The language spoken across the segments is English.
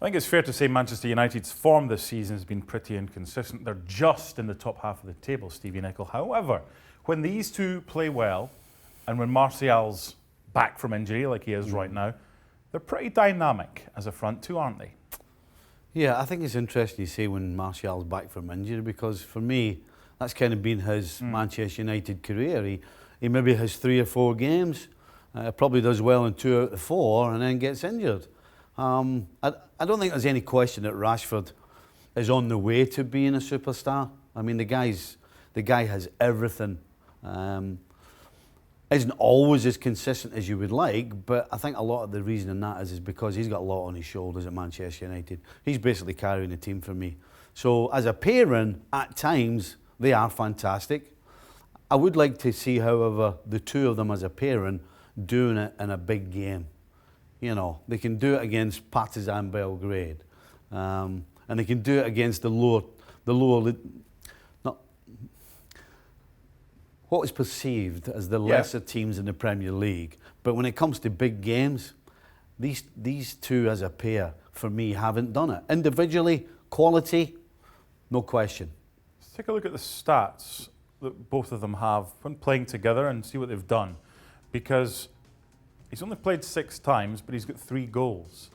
I think it's fair to say Manchester United's form this season has been pretty inconsistent. They're just in the top half of the table, Stevie Nicol. However, when these two play well, and when Martial's back from injury, like he is right now, they're pretty dynamic as a front two, aren't they? Yeah, I think it's interesting you say when Martial's back from injury, because for me, that's kind of been his Manchester United career. He maybe has 3 or 4 games, probably does well in 2 out of the 4, and then gets injured. I don't think there's any question that Rashford is on the way to being a superstar. I mean, the guy has everything. Isn't always as consistent as you would like, but I think a lot of the reason in that is because he's got a lot on his shoulders at Manchester United. He's basically carrying the team for me. So as a pairing, at times, they are fantastic. I would like to see, however, the two of them as a pairing doing it in a big game. You know, they can do it against Partizan Belgrade, and they can do it against the lower, not what is perceived as the lesser teams in the Premier League. But when it comes to big games, these two as a pair, for me, haven't done it. Individually, quality, no question. Let's take a look at the stats that both of them have when playing together and see what they've done, because he's only played 6 times, but he's got 3 goals.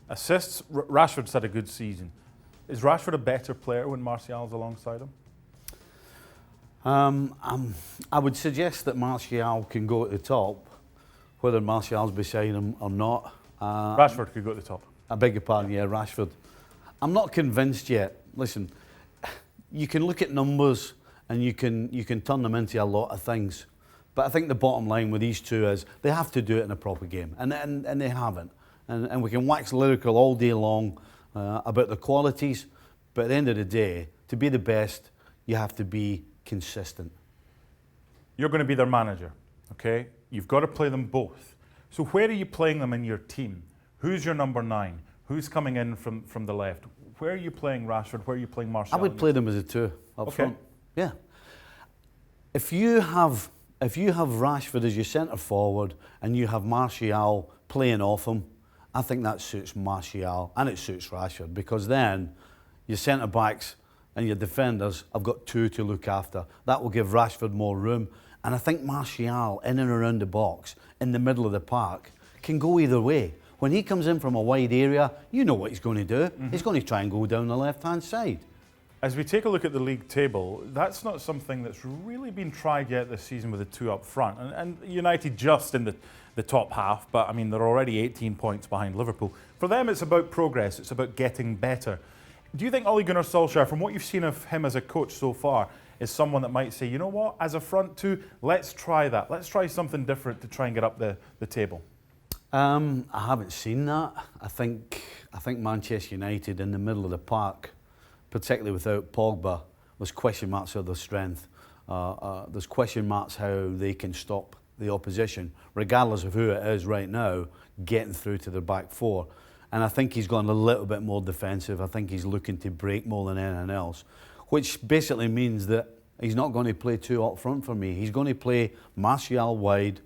Assists, Rashford's had a good season. Is Rashford a better player when Martial's alongside him? I would suggest that Martial can go at the top, whether Martial's beside him or not. Rashford could go at the top. I beg your pardon, yeah, Rashford. I'm not convinced yet. Listen, you can look at numbers and you can turn them into a lot of things. But I think the bottom line with these two is they have to do it in a proper game, and they haven't. And we can wax lyrical all day long about the qualities, but at the end of the day, to be the best, you have to be consistent. You're going to be their manager, okay? You've got to play them both. So where are you playing them in your team? Who's your number 9? Who's coming in from the left? Where are you playing Rashford? Where are you playing Martial? I would play them as a 2 up front. Yeah. If you have Rashford as your centre forward and you have Martial playing off him, I think that suits Martial and it suits Rashford, because then your centre backs and your defenders have got 2 to look after. That will give Rashford more room. And I think Martial, in and around the box, in the middle of the park, can go either way. When he comes in from a wide area, you know what he's going to do. He's going to try and go down the left-hand side. As we take a look at the league table, that's not something that's really been tried yet this season with the 2 up front. And United just in the top half, but I mean, they're already 18 points behind Liverpool. For them, it's about progress. It's about getting better. Do you think Ole Gunnar Solskjaer, from what you've seen of him as a coach so far, is someone that might say, you know what, as a front 2, let's try that. Let's try something different to try and get up the table? I haven't seen that. I think Manchester United in the middle of the park, particularly without Pogba, there's question marks of their strength. There's question marks how they can stop the opposition, regardless of who it is right now, getting through to their back 4. And I think he's gone a little bit more defensive. I think he's looking to break more than anything else, which basically means that he's not going to play 2 up front for me. He's going to play Martial wide,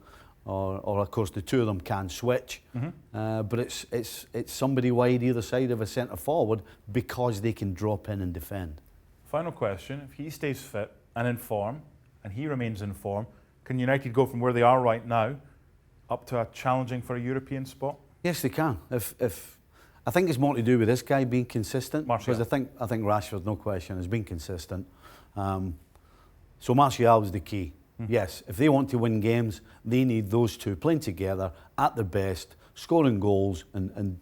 or of course the 2 of them can switch, but it's somebody wide either side of a centre forward, because they can drop in and defend. Final question: if he stays fit and in form, and he remains in form, can United go from where they are right now up to challenging for a European spot? Yes, they can. If I think it's more to do with this guy being consistent, Martial. because I think Rashford, no question, has been consistent. So Martial is the key. Yes, if they want to win games, they need those 2 playing together at their best, scoring goals and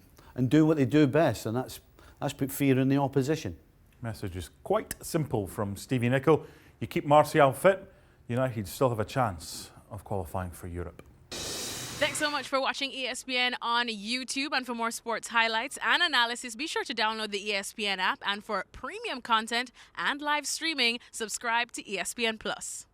doing what they do best, and that's put fear in the opposition. Message is quite simple from Stevie Nicol. You keep Martial fit, United still have a chance of qualifying for Europe. Thanks so much for watching ESPN on YouTube. And for more sports highlights and analysis, be sure to download the ESPN app. And for premium content and live streaming, subscribe to ESPN Plus.